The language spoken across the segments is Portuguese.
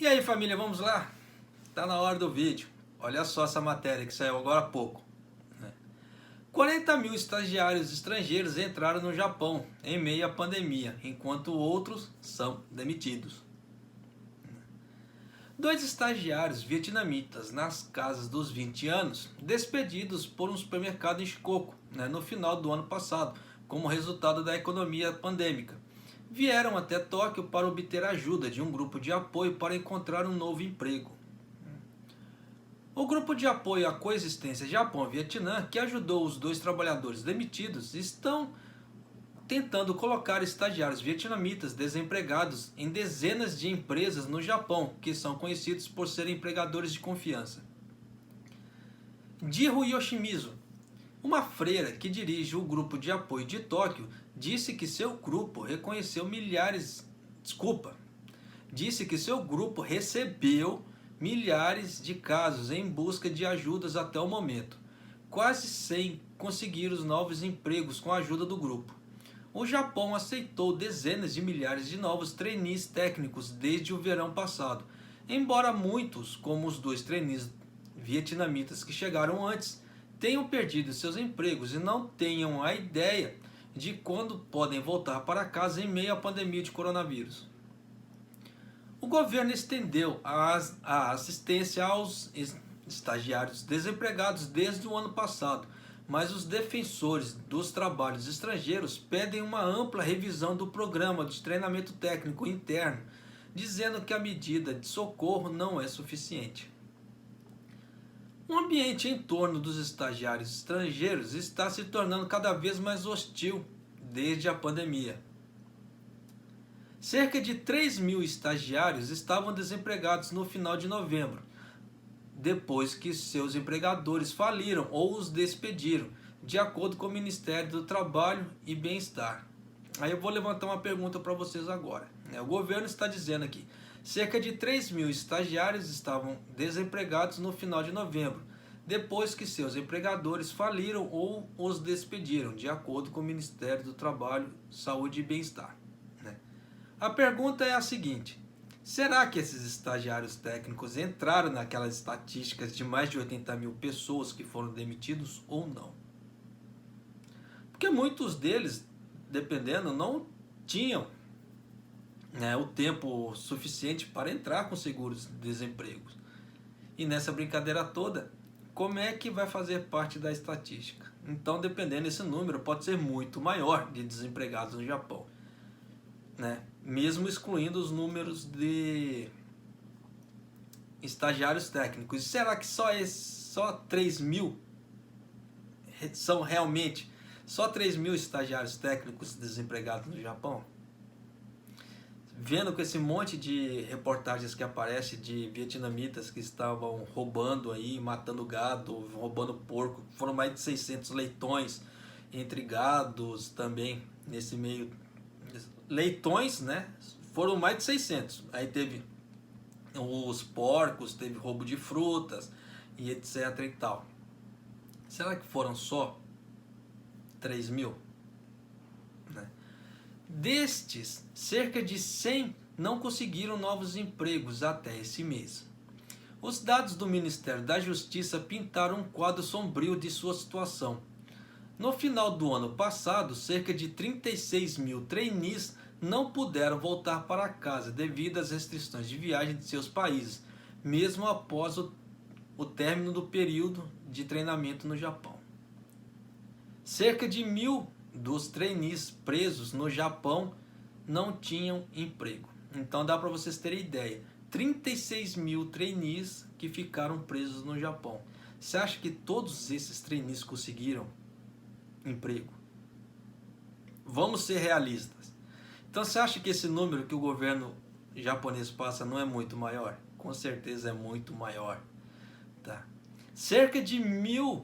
E aí, família, vamos lá? Tá na hora do vídeo. Olha só essa matéria que saiu agora há pouco. 40 mil estagiários estrangeiros entraram no Japão em meio à pandemia, enquanto outros são demitidos. Dois estagiários vietnamitas nas casas dos 20 anos, despedidos por um supermercado em Shikoku, no final do ano passado, como resultado da economia pandêmica, vieram até Tóquio para obter ajuda de um grupo de apoio para encontrar um novo emprego. O grupo de apoio à coexistência Japão-Vietnã, que ajudou os dois trabalhadores demitidos, estão tentando colocar estagiários vietnamitas desempregados em dezenas de empresas no Japão, que são conhecidos por serem empregadores de confiança. Jiro Yoshimizu, uma freira que dirige o grupo de apoio de Tóquio, disse que seu grupo recebeu milhares de casos em busca de ajudas até o momento. Quase 100 conseguiram novos empregos com a ajuda do grupo. O Japão aceitou dezenas de milhares de novos trainees técnicos desde o verão passado, embora muitos, como os dois trainees vietnamitas que chegaram antes, tenham perdido seus empregos e não tenham a ideia de quando podem voltar para casa em meio à pandemia de coronavírus. O governo estendeu a assistência aos estagiários desempregados desde o ano passado, mas os defensores dos trabalhos estrangeiros pedem uma ampla revisão do programa de treinamento técnico interno, dizendo que a medida de socorro não é suficiente. O ambiente em torno dos estagiários estrangeiros está se tornando cada vez mais hostil desde a pandemia. Cerca de 3 mil estagiários estavam desempregados no final de novembro, depois que seus empregadores faliram ou os despediram, de acordo com o Ministério do Trabalho e Bem-Estar. Aí eu vou levantar uma pergunta para vocês agora. O governo está dizendo aqui, cerca de 3 mil estagiários estavam desempregados no final de novembro, depois que seus empregadores faliram ou os despediram, de acordo com o Ministério do Trabalho, Saúde e Bem-Estar. A pergunta é a seguinte: será que esses estagiários técnicos entraram naquelas estatísticas de mais de 80 mil pessoas que foram demitidos ou não? Porque muitos deles, dependendo, não tinham o tempo suficiente para entrar com seguros-desemprego. E nessa brincadeira toda, como é que vai fazer parte da estatística? Então, dependendo desse número, pode ser muito maior de desempregados no Japão. Mesmo excluindo os números de estagiários técnicos. E será que só 3 mil são realmente só 3 mil estagiários técnicos desempregados no Japão? Vendo com esse monte de reportagens que aparece de vietnamitas que estavam roubando aí, matando gado, roubando porco, foram mais de 600 leitões entre gados também nesse meio. Leitões, foram mais de 600. Aí teve os porcos, teve roubo de frutas e etc e tal. Será que foram só 3 mil? Destes, cerca de 100 não conseguiram novos empregos até esse mês. Os dados do Ministério da Justiça pintaram um quadro sombrio de sua situação. No final do ano passado, cerca de 36 mil trainees não puderam voltar para casa devido às restrições de viagem de seus países, mesmo após o término do período de treinamento no Japão. Cerca de 1.000 dos trainees presos no Japão não tinham emprego. Então dá para vocês terem ideia, 36 mil trainees que ficaram presos no Japão. Você acha que todos esses trainees conseguiram emprego? Vamos ser realistas. Então você acha que esse número que o governo japonês passa não é muito maior? Com certeza é muito maior. Cerca de 1.000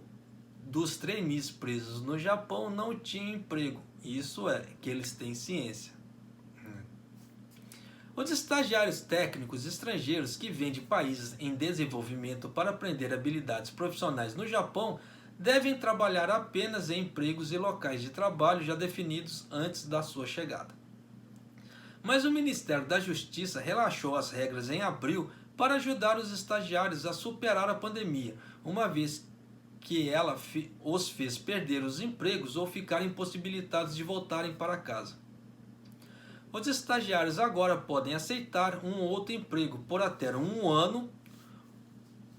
dos trainees presos no Japão não tinham emprego. Isso é que eles têm ciência. Os estagiários técnicos estrangeiros que vêm de países em desenvolvimento para aprender habilidades profissionais no Japão devem trabalhar apenas em empregos e locais de trabalho já definidos antes da sua chegada. Mas o Ministério da Justiça relaxou as regras em abril para ajudar os estagiários a superar a pandemia, uma vez que ela os fez perder os empregos ou ficarem impossibilitados de voltarem para casa. Os estagiários agora podem aceitar um outro emprego por até um ano,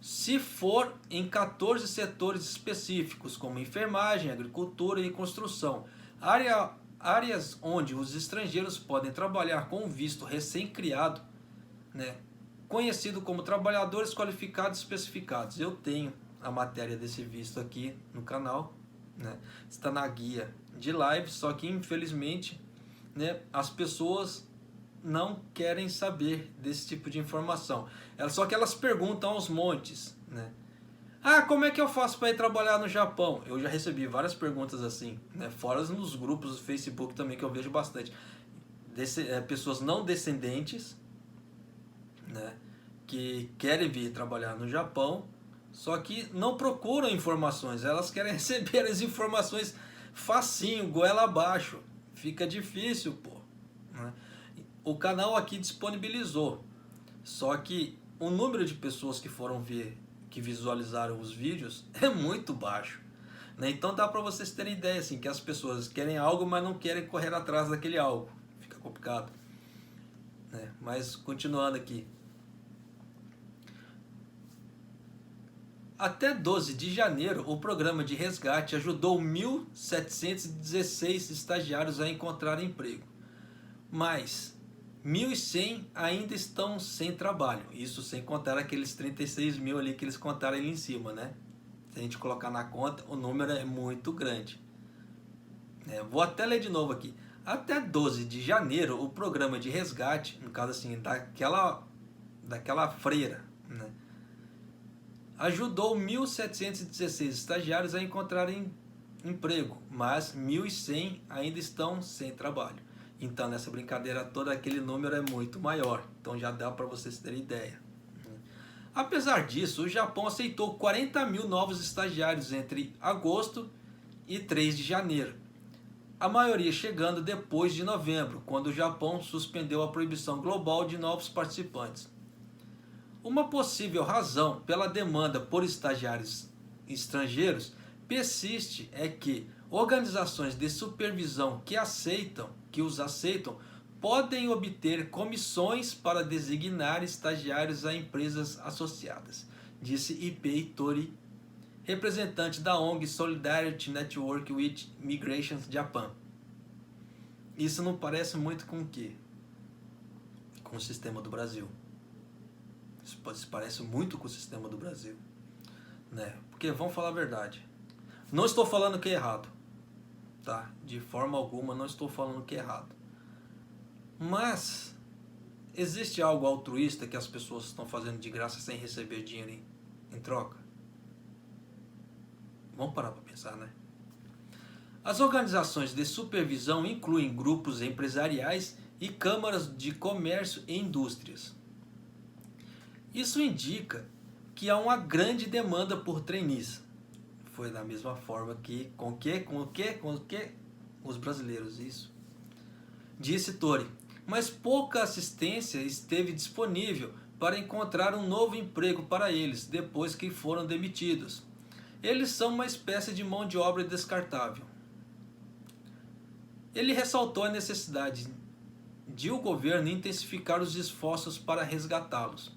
se for em 14 setores específicos, como enfermagem, agricultura e construção, áreas onde os estrangeiros podem trabalhar com visto recém-criado, né, conhecido como trabalhadores qualificados especificados. Eu tenho a matéria desse visto aqui no canal, né, está na guia de live, só que infelizmente, né, as pessoas não querem saber desse tipo de informação. Só que elas perguntam aos montes, né? Ah, como é que eu faço para ir trabalhar no Japão? Eu já recebi várias perguntas assim, né? Fora nos grupos do Facebook também, que eu vejo bastante. Pessoas não descendentes, né, que querem vir trabalhar no Japão, só que não procuram informações. Elas querem receber as informações facinho, goela abaixo. Fica difícil, pô, né? O canal aqui disponibilizou, só que o número de pessoas que foram ver, que visualizaram os vídeos, é muito baixo, né? Então dá para vocês terem ideia assim, que as pessoas querem algo, mas não querem correr atrás daquele algo. Fica complicado, né? Mas continuando aqui. Até 12 de janeiro, o programa de resgate ajudou 1.716 estagiários a encontrar emprego. Mas 1.100 ainda estão sem trabalho. Isso sem contar aqueles 36 mil ali que eles contaram ali em cima, né? Se a gente colocar na conta, o número é muito grande. Vou até ler de novo aqui. Até 12 de janeiro, o programa de resgate, no caso assim, daquela freira, né, ajudou 1.716 estagiários a encontrarem emprego, mas 1.100 ainda estão sem trabalho. Então, nessa brincadeira toda, aquele número é muito maior. Então, já dá para vocês terem ideia. Apesar disso, o Japão aceitou 40 mil novos estagiários entre agosto e 3 de janeiro. A maioria chegando depois de novembro, quando o Japão suspendeu a proibição global de novos participantes. Uma possível razão pela demanda por estagiários estrangeiros persiste é que organizações de supervisão que os aceitam podem obter comissões para designar estagiários a empresas associadas, disse Ipei Tori, representante da ONG Solidarity Network with Migration Japan. Isso não parece muito com o quê? Com o sistema do Brasil. Isso parece muito com o sistema do Brasil, né? Porque vamos falar a verdade. Não estou falando que é errado, tá? De forma alguma não estou falando que é errado. Mas existe algo altruísta que as pessoas estão fazendo de graça sem receber dinheiro em troca? Vamos parar para pensar, né? As organizações de supervisão incluem grupos empresariais e câmaras de comércio e indústrias. Isso indica que há uma grande demanda por trainees. Foi da mesma forma que com os brasileiros, isso. Disse Tori, mas pouca assistência esteve disponível para encontrar um novo emprego para eles depois que foram demitidos. Eles são uma espécie de mão de obra descartável. Ele ressaltou a necessidade de o governo intensificar os esforços para resgatá-los.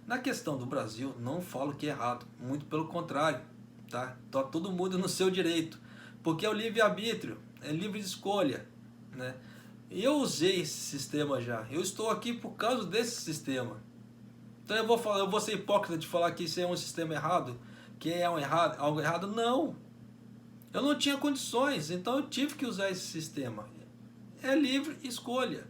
Na questão do Brasil, não falo que é errado, muito pelo contrário, tá? Tá todo mundo no seu direito, porque é o livre-arbítrio, é livre de escolha, né? E eu usei esse sistema já, eu estou aqui por causa desse sistema. Então eu vou ser hipócrita de falar que isso é um sistema errado, que é algo errado? Não! Eu não tinha condições, então eu tive que usar esse sistema. É livre escolha.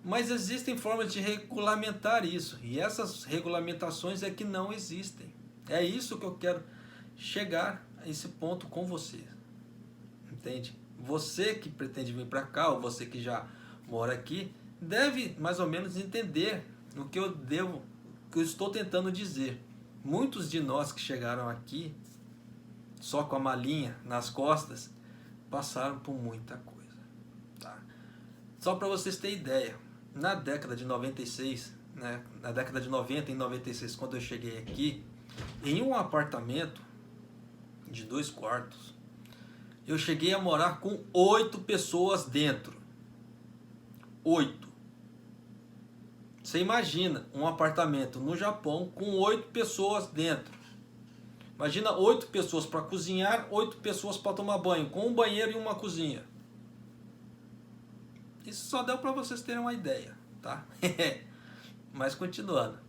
Mas existem formas de regulamentar isso. E essas regulamentações é que não existem. É isso que eu quero chegar a esse ponto com você. Entende? Você que pretende vir para cá, ou você que já mora aqui, deve mais ou menos entender o que eu estou tentando dizer. Muitos de nós que chegaram aqui, só com a malinha nas costas, passaram por muita coisa. Tá? Só para vocês terem ideia, na década de 96, né, na década de 90 e 96, quando eu cheguei aqui, em um apartamento de 2 quartos, eu cheguei a morar com 8 pessoas dentro. 8. Você imagina um apartamento no Japão com 8 pessoas dentro. Imagina 8 pessoas para cozinhar, 8 pessoas para tomar banho, com um banheiro e uma cozinha. Isso só deu para vocês terem uma ideia, tá? Mas continuando.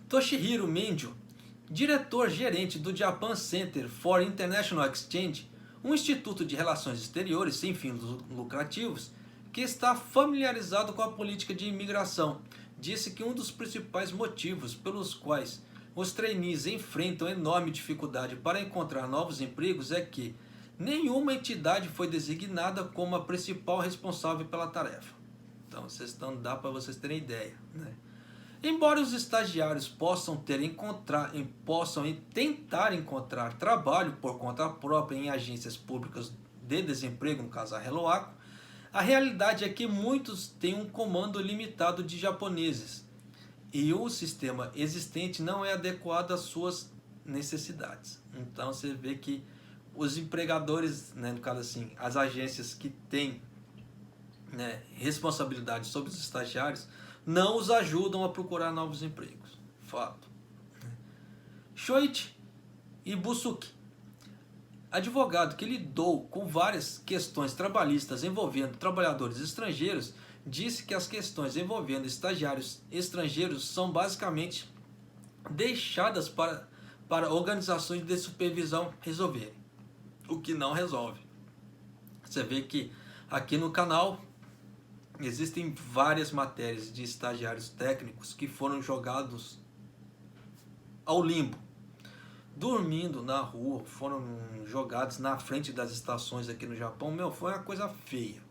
Toshihiro Menjo, diretor-gerente do Japan Center for International Exchange, um instituto de relações exteriores sem fins lucrativos, que está familiarizado com a política de imigração, disse que um dos principais motivos pelos quais os trainees enfrentam enorme dificuldade para encontrar novos empregos é que nenhuma entidade foi designada como a principal responsável pela tarefa. Então, dá para vocês terem ideia, né? Embora os estagiários possam tentar encontrar trabalho por conta própria em agências públicas de desemprego, no caso a Hello Ako, a realidade é que muitos têm um comando limitado de japoneses e o sistema existente não é adequado às suas necessidades. Então você vê que os empregadores, né, no caso assim, as agências que têm, né, responsabilidade sobre os estagiários, não os ajudam a procurar novos empregos. Fato. Shoichi Ibusuki, advogado que lidou com várias questões trabalhistas envolvendo trabalhadores estrangeiros, disse que as questões envolvendo estagiários estrangeiros são basicamente deixadas para organizações de supervisão resolverem, o que não resolve. Você vê que aqui no canal existem várias matérias de estagiários técnicos que foram jogados ao limbo, dormindo na rua, foram jogados na frente das estações aqui no Japão. Meu, foi uma coisa feia.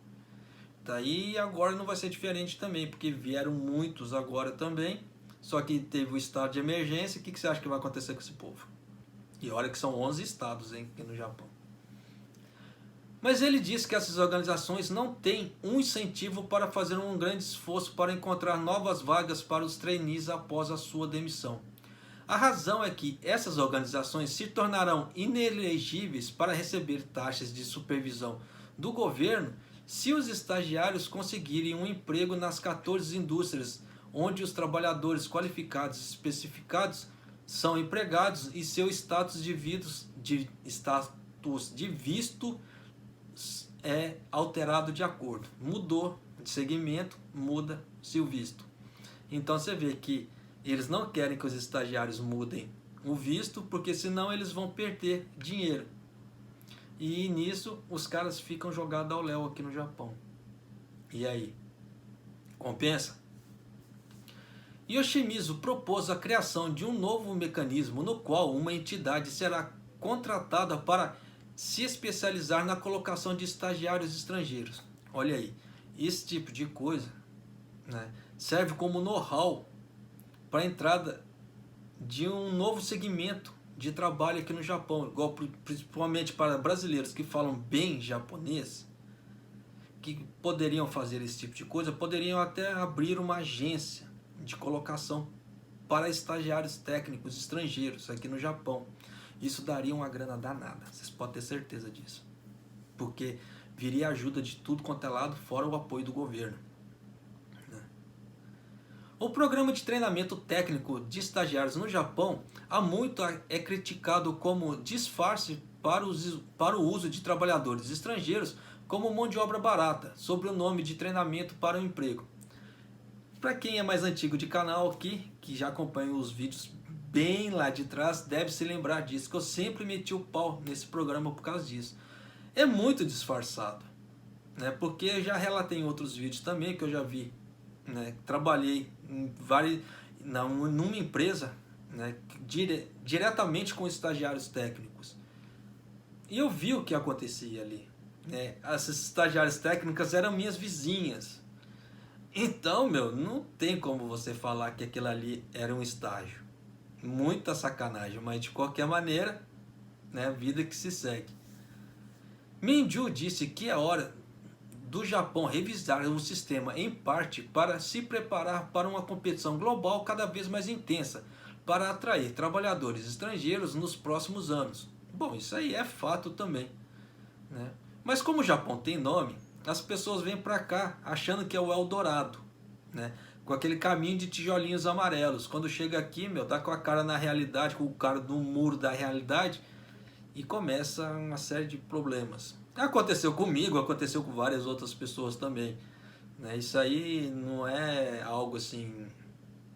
Daí agora não vai ser diferente também, porque vieram muitos agora também, só que teve o estado de emergência. O que você acha que vai acontecer com esse povo? E olha que são 11 estados, hein, aqui no Japão. Mas ele disse que essas organizações não têm um incentivo para fazer um grande esforço para encontrar novas vagas para os trainees após a sua demissão. A razão é que essas organizações se tornarão inelegíveis para receber taxas de supervisão do governo se os estagiários conseguirem um emprego nas 14 indústrias onde os trabalhadores qualificados e especificados são empregados e seu status de visto é alterado de acordo. Mudou de segmento, muda-se o visto. Então você vê que eles não querem que os estagiários mudem o visto, porque senão eles vão perder dinheiro. E nisso os caras ficam jogados ao léu aqui no Japão. E aí? Compensa? Yoshimizu propôs a criação de um novo mecanismo no qual uma entidade será contratada para se especializar na colocação de estagiários estrangeiros. Olha aí, esse tipo de coisa, né, serve como know-how para a entrada de um novo segmento de trabalho aqui no Japão, igual principalmente para brasileiros que falam bem japonês, que poderiam fazer esse tipo de coisa, poderiam até abrir uma agência de colocação para estagiários técnicos estrangeiros aqui no Japão. Isso daria uma grana danada, vocês podem ter certeza disso, porque viria ajuda de tudo quanto é lado, fora o apoio do governo. O programa de treinamento técnico de estagiários no Japão há muito é criticado como disfarce para o uso de trabalhadores estrangeiros como mão de obra barata, sob o nome de treinamento para o emprego. Para quem é mais antigo de canal aqui, que já acompanha os vídeos bem lá de trás, deve se lembrar disso, que eu sempre meti o pau nesse programa por causa disso. É muito disfarçado, né? Porque eu já relatei em outros vídeos também, que eu já vi, né? Trabalhei numa empresa, né, diretamente com estagiários técnicos, e eu vi o que acontecia ali, né? Essas estagiárias técnicas eram minhas vizinhas. Então, meu, não tem como você falar que aquilo ali era um estágio. Muita sacanagem, mas de qualquer maneira, né, vida que se segue. Minju disse que é hora do Japão revisar o sistema em parte para se preparar para uma competição global cada vez mais intensa, para atrair trabalhadores estrangeiros nos próximos anos. Bom, isso aí é fato também, né? Mas como o Japão tem nome, as pessoas vêm para cá achando que é o Eldorado, né? Com aquele caminho de tijolinhos amarelos. Quando chega aqui, meu, tá com a cara na realidade, com o cara no muro da realidade, e começa uma série de problemas. Aconteceu comigo, aconteceu com várias outras pessoas também, né? Isso aí não é algo assim,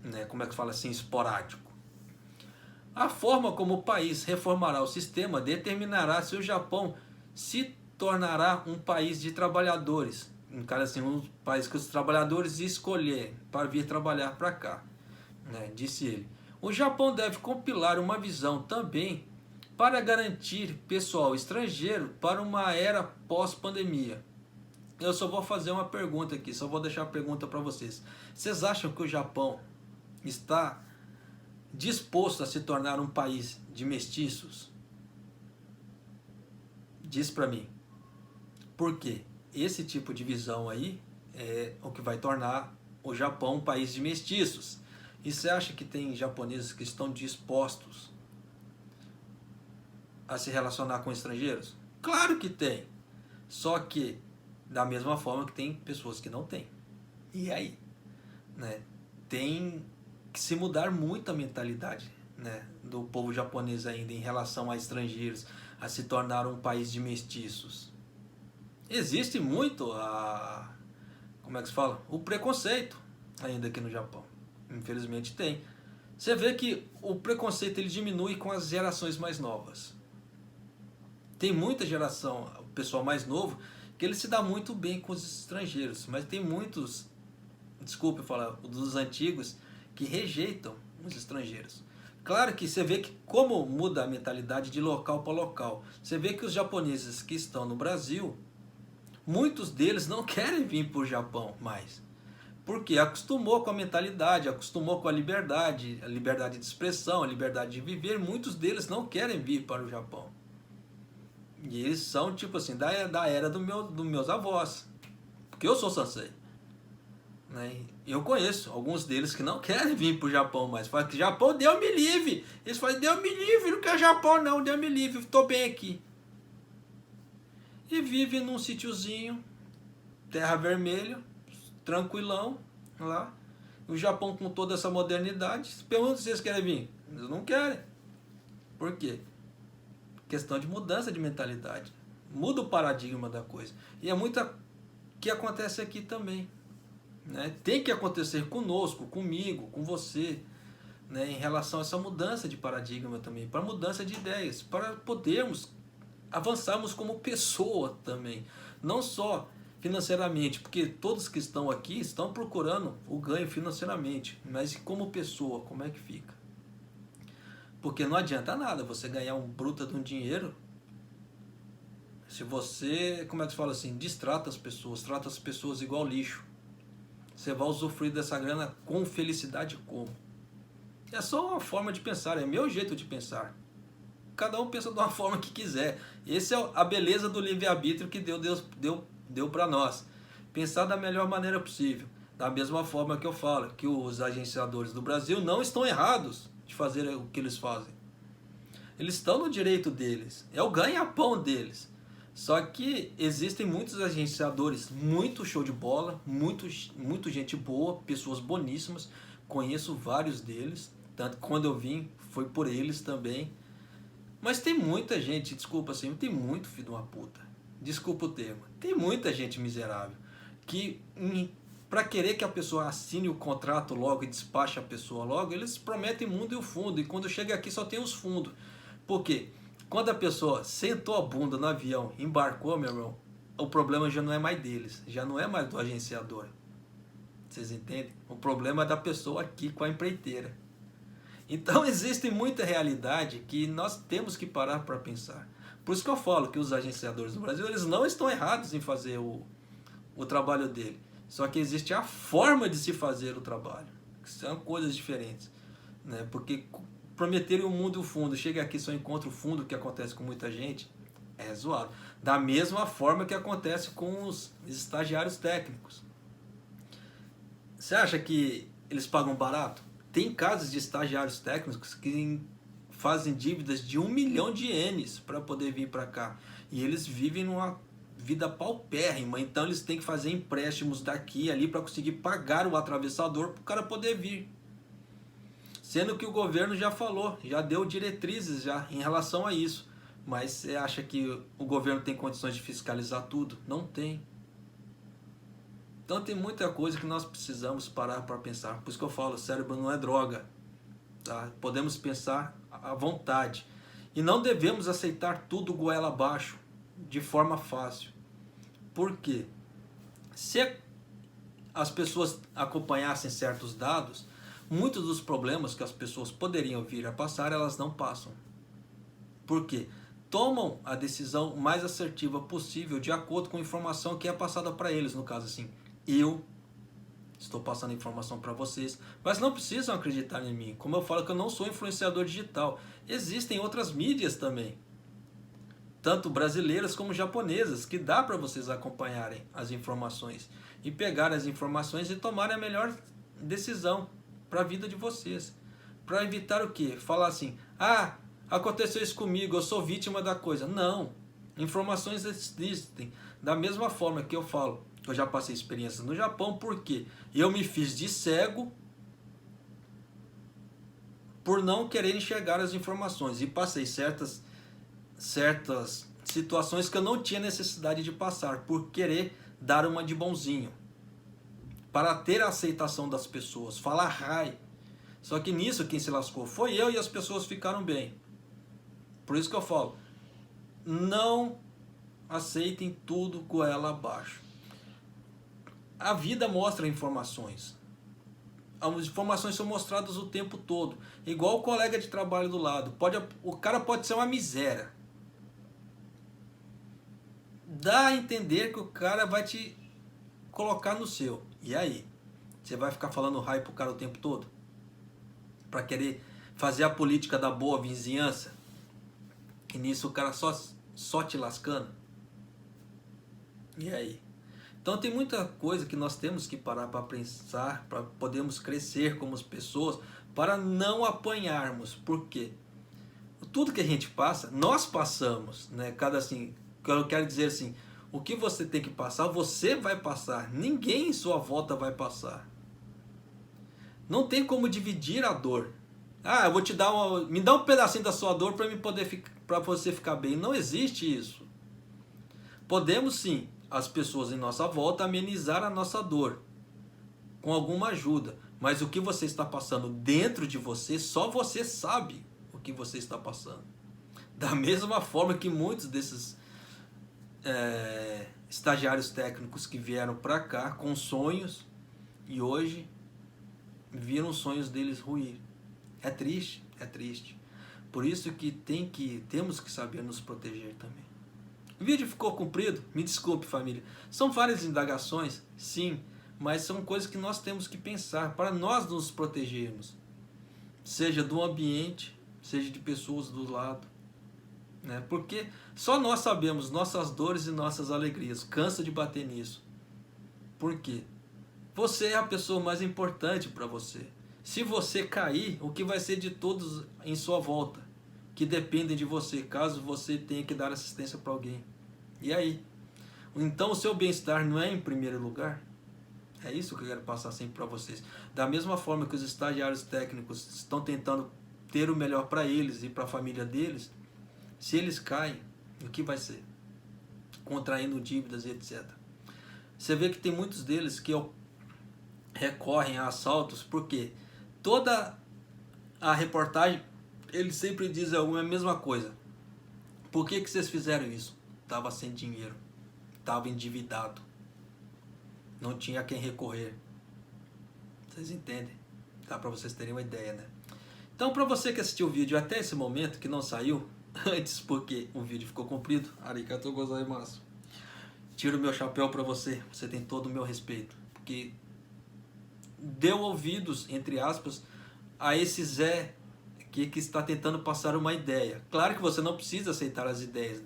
né, como é que fala assim, esporádico. A forma como o país reformará o sistema determinará se o Japão se tornará um país de trabalhadores, assim, um país que os trabalhadores escolherem para vir trabalhar para cá, né, disse ele. O Japão deve compilar uma visão também para garantir pessoal estrangeiro para uma era pós-pandemia. Eu só vou fazer uma pergunta aqui, só vou deixar a pergunta para vocês. Vocês acham que o Japão está disposto a se tornar um país de mestiços? Diz para mim. Por quê? Esse tipo de visão aí é o que vai tornar o Japão um país de mestiços. E você acha que tem japoneses que estão dispostos a se relacionar com estrangeiros? Claro que tem. Só que da mesma forma que tem pessoas que não têm. E aí, né? Tem que se mudar muito a mentalidade, né, do povo japonês ainda em relação a estrangeiros, a se tornar um país de mestiços. Existe muito como é que se fala? O preconceito ainda aqui no Japão. Infelizmente tem. Você vê que o preconceito ele diminui com as gerações mais novas. Tem muita geração, o pessoal mais novo, que ele se dá muito bem com os estrangeiros, mas tem muitos, desculpe falar, dos antigos, que rejeitam os estrangeiros. Claro que você vê que como muda a mentalidade de local para local. Você vê que os japoneses que estão no Brasil, muitos deles não querem vir para o Japão mais. Porque acostumou com a mentalidade, acostumou com a liberdade de expressão, a liberdade de viver. Muitos deles não querem vir para o Japão. E eles são tipo assim, da era dos meus avós. Porque eu sou Sansei. Né? Eu conheço alguns deles que não querem vir para o Japão mais. Falam que Japão, Deus me livre. Eles falam, Deus me livre, não quero Japão não, Deus me livre, estou bem aqui. E vive num sítiozinho, terra vermelha, tranquilão, lá. O Japão com toda essa modernidade. Pergunta se vocês querem vir. Eles não querem. Por quê? Questão de mudança de mentalidade. Muda o paradigma da coisa. E é muita que acontece aqui também. Né? Tem que acontecer conosco, comigo, com você, né? Em relação a essa mudança de paradigma também, para mudança de ideias, para podermos avançarmos como pessoa também, não só financeiramente, porque todos que estão aqui estão procurando o ganho financeiramente, mas como pessoa, como é que fica? Porque não adianta nada você ganhar um bruto de um dinheiro se você, como é que se fala assim, distrata as pessoas, trata as pessoas igual lixo. Você vai usufruir dessa grana com felicidade como? É só uma forma de pensar, é meu jeito de pensar. Cada um pensa de uma forma que quiser. Essa é a beleza do livre-arbítrio que Deus deu para nós. Pensar da melhor maneira possível. Da mesma forma que eu falo, que os agenciadores do Brasil não estão errados de fazer o que eles fazem. Eles estão no direito deles. É o ganha-pão deles. Só que existem muitos agenciadores, muito show de bola, muito gente boa, pessoas boníssimas. Conheço vários deles, tanto que quando eu vim foi por eles também. Mas tem muita gente, desculpa assim, tem muito filho de uma puta. Desculpa o termo. Tem muita gente miserável que para querer que a pessoa assine o contrato logo e despache a pessoa logo, eles prometem mundo e o fundo, e quando chega aqui só tem os fundos. Por quê? Quando a pessoa sentou a bunda no avião, embarcou, meu irmão, o problema já não é mais deles, já não é mais do agenciador. Vocês entendem? O problema é da pessoa aqui com a empreiteira. Então existe muita realidade que nós temos que parar para pensar. Por isso que eu falo que os agenciadores do Brasil, eles não estão errados em fazer o trabalho dele. Só que existe a forma de se fazer o trabalho, que são coisas diferentes, né? Porque prometerem o mundo e o fundo, chega aqui só encontra o fundo, que acontece com muita gente, É zoado. Da mesma forma que acontece com os estagiários técnicos. Você acha que eles pagam barato? Tem casos de estagiários técnicos que fazem dívidas de 1 milhão de ienes para poder vir para cá. E eles vivem numa vida paupérrima, então eles têm que fazer empréstimos daqui e ali para conseguir pagar o atravessador para o cara poder vir. Sendo que o governo já falou, já deu diretrizes já em relação a isso. Mas você acha que o governo tem condições de fiscalizar tudo? Não tem. Então tem muita coisa que nós precisamos parar para pensar. Por isso que eu falo, o cérebro não é droga. Tá? Podemos pensar à vontade. E não devemos aceitar tudo goela abaixo, de forma fácil. Por quê? Se as pessoas acompanhassem certos dados, muitos dos problemas que as pessoas poderiam vir a passar, elas não passam. Por quê? Tomam a decisão mais assertiva possível de acordo com a informação que é passada para eles. No caso assim, eu estou passando informação para vocês, mas não precisam acreditar em mim. Como eu falo que eu não sou influenciador digital, existem outras mídias também, tanto brasileiras como japonesas, que dá para vocês acompanharem as informações e pegar as informações e tomarem a melhor decisão para a vida de vocês. Para evitar o quê? Falar assim, ah, aconteceu isso comigo, eu sou vítima da coisa. Não, informações existem. Da mesma forma que eu falo, eu já passei experiências no Japão, porque eu me fiz de cego por não querer enxergar as informações e passei certas situações que eu não tinha necessidade de passar, por querer dar uma de bonzinho, para ter a aceitação das pessoas, falar rai. Só que nisso quem se lascou foi eu e as pessoas ficaram bem. Por isso que eu falo, não aceitem tudo goela abaixo. A vida mostra informações. As informações são mostradas o tempo todo. Igual o colega de trabalho do lado. O cara pode ser uma miséria. Dá a entender que o cara vai te colocar no seu. E aí? Você vai ficar falando raio pro cara o tempo todo? Para querer fazer a política da boa vizinhança? E nisso o cara só te lascando? E aí? Então tem muita coisa que nós temos que parar para pensar, para podermos crescer como pessoas, para não apanharmos. Por quê? Tudo que a gente passa, nós passamos, né? Eu quero dizer assim, o que você tem que passar, você vai passar. Ninguém em sua volta vai passar. Não tem como dividir a dor. Ah, eu vou te dar me dá um pedacinho da sua dor para você ficar bem. Não existe isso. Podemos sim, as pessoas em nossa volta, amenizar a nossa dor com alguma ajuda, mas o que você está passando dentro de você, só você sabe o que você está passando. Da mesma forma que muitos desses estagiários técnicos que vieram para cá com sonhos e hoje viram os sonhos deles ruir. É triste, é triste. Por isso que temos que saber nos proteger também. O vídeo ficou comprido? Me desculpe, família. São várias indagações, sim, mas são coisas que nós temos que pensar para nós nos protegermos. Seja do ambiente, seja de pessoas do lado. Né? Porque só nós sabemos nossas dores e nossas alegrias. Cansa de bater nisso. Por quê? Você é a pessoa mais importante para você. Se você cair, o que vai ser de todos em sua volta? Que dependem de você, caso você tenha que dar assistência para alguém. E aí? Então o seu bem-estar não é em primeiro lugar? É isso que eu quero passar sempre para vocês. Da mesma forma que os estagiários técnicos estão tentando ter o melhor para eles e para a família deles, se eles caem, o que vai ser? Contraindo dívidas e etc. Você vê que tem muitos deles que recorrem a assaltos, porque toda a reportagem ele sempre diz a mesma coisa. Por que vocês fizeram isso? Estava sem dinheiro, estava endividado, não tinha a quem recorrer. Vocês entendem? Dá para vocês terem uma ideia, né? Então, para você que assistiu o vídeo até esse momento, que não saiu antes porque o vídeo ficou comprido, arigatou gozaimasu. Tiro o meu chapéu para você, você tem todo o meu respeito, porque deu ouvidos, entre aspas, a esse Zé que está tentando passar uma ideia. Claro que você não precisa aceitar as ideias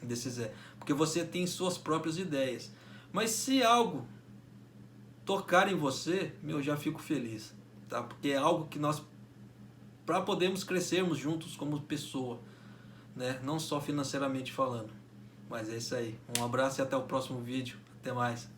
desse Zé, porque você tem suas próprias ideias. Mas se algo tocar em você, meu, já fico feliz, tá? Porque é algo que nós, para podermos crescermos juntos como pessoa, né? Não só financeiramente falando. Mas é isso aí. Um abraço e até o próximo vídeo. Até mais.